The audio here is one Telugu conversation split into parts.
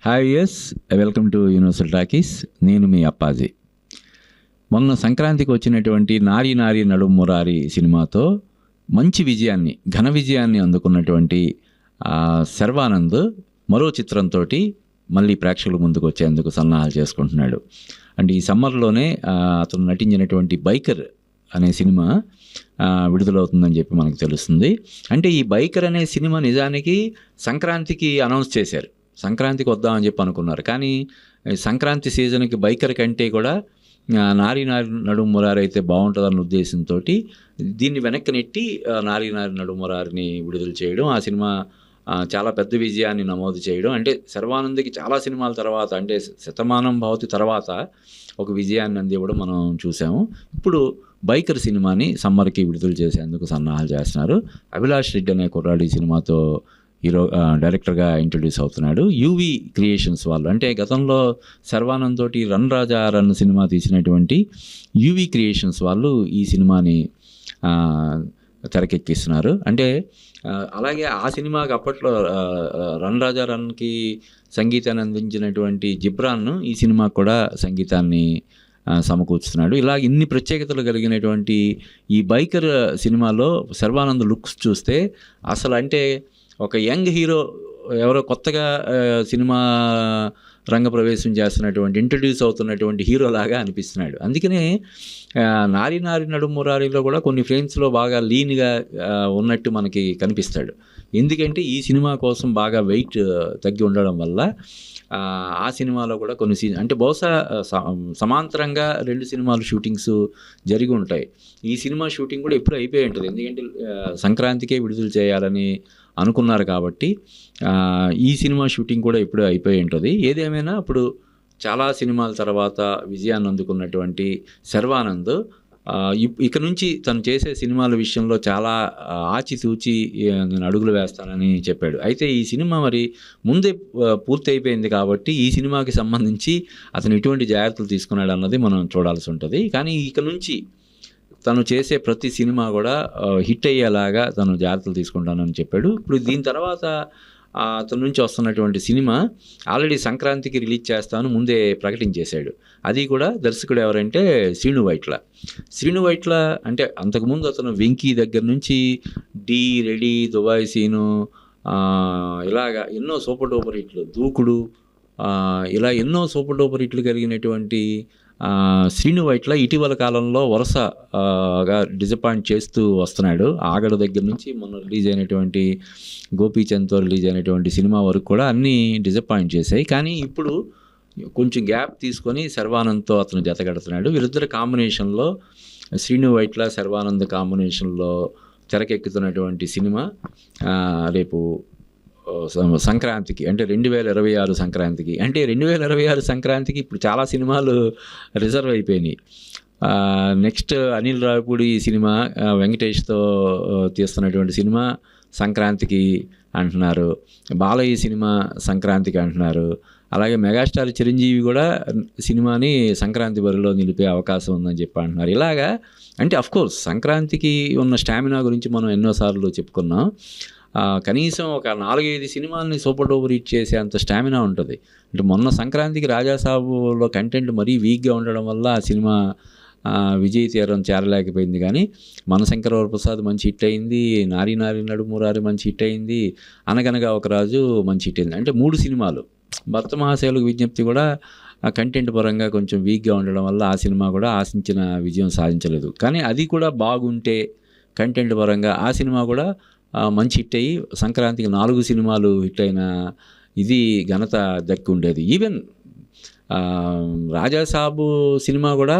Hi yes, welcome to Universal Talkies. నేను మీ అప్పాజీ. మొన్న సంక్రాంతికి వచ్చినటువంటి నారీ నారీ నడుం మురారి సినిమాతో మంచి విజయాన్ని, ఘన విజయాన్ని అందుకున్నటువంటి శర్వానంద్ మరో చిత్రంతో మళ్ళీ ప్రేక్షకుల ముందుకు వచ్చేందుకు సన్నాహాలు చేసుకుంటున్నాడు. అంటే ఈ సమ్మర్లోనే అతను నటించినటువంటి బైకర్ అనే సినిమా విడుదలవుతుందని చెప్పి మనకు తెలుస్తుంది. అంటే ఈ బైకర్ అనే సినిమా నిజానికి సంక్రాంతికి అనౌన్స్ చేశారు. సంక్రాంతికి వద్దామని చెప్పి అనుకున్నారు. కానీ సంక్రాంతి సీజన్కి బైకర్ కంటే కూడా నారీ నారి నడుము మురారి అయితే బాగుంటుందన్న ఉద్దేశంతో దీన్ని వెనక్కి నెట్టి నారీ నారి నడుము మురారిని విడుదల చేయడం, ఆ సినిమా చాలా పెద్ద విజయాన్ని నమోదు చేయడం. అంటే శర్వానంద్కి చాలా సినిమాల తర్వాత, అంటే శతమానం భవతి తర్వాత ఒక విజయాన్ని అందివ్వడం మనం చూసాము. ఇప్పుడు బైకర్ సినిమాని సమ్మర్కి విడుదల చేసేందుకు సన్నాహాలు చేస్తున్నారు. అభిలాష్ రెడ్డి అనే కుర్రాడు ఈ సినిమాతో హీరో డైరెక్టర్గా ఇంట్రడ్యూస్ అవుతున్నాడు. యూవి క్రియేషన్స్ వాళ్ళు, అంటే గతంలో శర్వానంద్ తోటి రన్ రాజా రన్ సినిమా తీసినటువంటి యూవి క్రియేషన్స్ వాళ్ళు ఈ సినిమాని తెరకెక్కిస్తున్నారు. అంటే అలాగే ఆ సినిమాకి అప్పట్లో రన్ రాజా రన్కి సంగీతాన్ని అందించినటువంటి జిబ్రాన్ ఈ సినిమాకు కూడా సంగీతాన్ని సమకూర్చుతున్నాడు. ఇలా ఇన్ని ప్రత్యేకతలు కలిగినటువంటి ఈ బైకర్ సినిమాలో శర్వానంద్ లుక్స్ చూస్తే అసలు అంటే ఒక యంగ్ హీరో, ఎవరో కొత్తగా సినిమా రంగ ప్రవేశం చేస్తున్నటువంటి, ఇంట్రడ్యూస్ అవుతున్నటువంటి హీరోలాగా అనిపిస్తున్నాడు. అందుకనే నారీ నారి నడుము మురారిలో కూడా కొన్ని ఫ్రేమ్స్లో బాగా లీన్గా ఉన్నట్టు మనకి కనిపిస్తాడు. ఎందుకంటే ఈ సినిమా కోసం బాగా వెయిట్ తగ్గి ఉండడం వల్ల ఆ సినిమాలో కూడా కొన్ని అంటే బహుశా సమాంతరంగా 2 సినిమాలు షూటింగ్స్ జరిగి ఉంటాయి. ఈ సినిమా షూటింగ్ కూడా ఎప్పుడు అయిపోయి ఉంటుంది. ఎందుకంటే సంక్రాంతికే విడుదల చేయాలని అనుకున్నారు కాబట్టి ఈ సినిమా షూటింగ్ కూడా ఇప్పుడు అయిపోయి ఉంటుంది. ఏదేమైనా ఇప్పుడు చాలా సినిమాల తర్వాత విజయాన్ని అందుకున్నటువంటి శర్వానంద్ ఇక నుంచి తను చేసే సినిమాల విషయంలో చాలా ఆచితూచి నేను అడుగులు వేస్తానని చెప్పాడు. అయితే ఈ సినిమా మరి ముందే పూర్తి అయిపోయింది కాబట్టి ఈ సినిమాకి సంబంధించి అతను ఎటువంటి జాగ్రత్తలు తీసుకున్నాడు అన్నది మనం చూడాల్సి ఉంటుంది. కానీ ఇక నుంచి తను చేసే ప్రతి సినిమా కూడా హిట్ అయ్యేలాగా తను జాగ్రత్తలు తీసుకుంటానని చెప్పాడు. ఇప్పుడు దీని తర్వాత అతని నుంచి వస్తున్నటువంటి సినిమా ఆల్రెడీ సంక్రాంతికి రిలీజ్ చేస్తాను ముందే ప్రకటించేశాడు. అది కూడా దర్శకుడు ఎవరంటే శ్రీను వైట్ల. శ్రీను వైట్ల అంటే అంతకుముందు అతను వెంకీ దగ్గర నుంచి డి, రెడీ, దుబాయ్ సీను, ఇలాగా ఎన్నో సూపర్ డూపర్ హిట్లు, దూకుడు, ఇలా ఎన్నో సూపర్ డూపర్ హిట్లు కలిగినటువంటి శ్రీను వైట్ల ఇటీవల కాలంలో వరుసగా డిసప్పాయింట్ చేస్తూ వస్తున్నాడు. ఆగడు దగ్గర నుంచి మొన్న రిలీజ్ అయినటువంటి గోపీచంద్తో రిలీజ్ అయినటువంటి సినిమా వరకు కూడా అన్నీ డిసప్పాయింట్ చేశాయి. కానీ ఇప్పుడు కొంచెం గ్యాప్ తీసుకొని శర్వానంద్తో అతను జతగడుతున్నాడు. వీరిద్దరు కాంబినేషన్లో, శ్రీను వైట్ల శర్వానంద్ కాంబినేషన్లో తెరకెక్కుతున్నటువంటి సినిమా రేపు సంక్రాంతికి, అంటే 2026 సంక్రాంతికి, అంటే 2026 సంక్రాంతికి ఇప్పుడు చాలా సినిమాలు రిజర్వ్ అయిపోయినాయి. నెక్స్ట్ అనిల్ రావిపూడి సినిమా వెంకటేష్తో తీస్తున్నటువంటి సినిమా సంక్రాంతికి అంటున్నారు. బాలయ్య సినిమా సంక్రాంతికి అంటున్నారు. అలాగే మెగాస్టార్ చిరంజీవి కూడా సినిమాని సంక్రాంతి బరిలో నిలిపే అవకాశం ఉందని చెప్పి అంటున్నారు. ఇలాగా అంటే అఫ్కోర్స్ సంక్రాంతికి ఉన్న స్టామినా గురించి మనం ఎన్నోసార్లు చెప్పుకున్నాం. కనీసం ఒక 4-5 సినిమాలని సూపర్ డూపర్ హిట్ చేసే అంత స్టామినా ఉంటుంది. అంటే మొన్న సంక్రాంతికి రాజాసాబులో కంటెంట్ మరీ వీక్గా ఉండడం వల్ల ఆ సినిమా విజయ్ తీరం చేరలేకపోయింది. కానీ మనశంకర వరప్రసాద్ మంచి హిట్ అయింది, నారీ నారి నడుము మురారి మంచి హిట్ అయింది, అనగనగా ఒక రాజు మంచి హిట్ అయింది. అంటే 3 సినిమాలు. భర్త మహాశయులకు విజ్ఞప్తి కూడా కంటెంట్ పరంగా కొంచెం వీక్గా ఉండడం వల్ల ఆ సినిమా కూడా ఆశించిన విజయం సాధించలేదు. కానీ అది కూడా బాగుంటే కంటెంట్ పరంగా ఆ సినిమా కూడా మంచి హిట్ అయ్యి సంక్రాంతికి 4 సినిమాలు హిట్ అయిన ఇది ఘనత దక్కి ఉండేది. ఈవెన్ రాజాసాబు సినిమా కూడా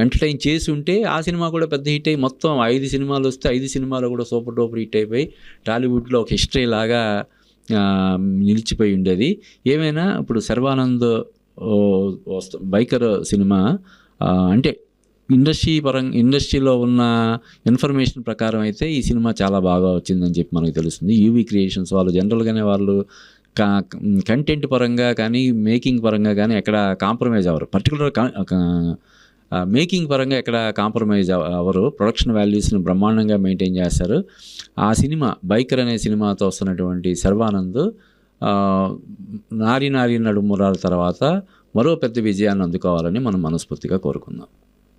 ఎంటర్టైన్ చేసి ఉంటే ఆ సినిమా కూడా పెద్ద హిట్ అయ్యి మొత్తం 5 సినిమాలు వస్తే 5 సినిమాలు కూడా సూపర్ డూపర్ హిట్ అయిపోయి టాలీవుడ్లో ఒక హిస్టరీ లాగా నిలిచిపోయి ఉండేది. ఏమైనా ఇప్పుడు శర్వానంద్ బైకర్ సినిమా అంటే ఇండస్ట్రీలో ఉన్న ఇన్ఫర్మేషన్ ప్రకారం అయితే ఈ సినిమా చాలా బాగా వచ్చిందని చెప్పి మనకు తెలుస్తుంది. యూవీ క్రియేషన్స్ వాళ్ళు జనరల్గానే వాళ్ళు కంటెంట్ పరంగా కానీ మేకింగ్ పరంగా కానీ ఎక్కడ కాంప్రమైజ్ అవ్వరు. పర్టికులర్ మేకింగ్ పరంగా ఎక్కడ కాంప్రమైజ్ అవ్వరు. ప్రొడక్షన్ వాల్యూస్ని బ్రహ్మాండంగా మెయింటైన్ చేస్తారు. ఆ సినిమా బైకర్ అనే సినిమాతో వస్తున్నటువంటి శర్వానంద్ నారి నారి నడుమురాల తర్వాత మరో పెద్ద విజయాన్ని అందుకోవాలని మనం మనస్ఫూర్తిగా కోరుకుందాం.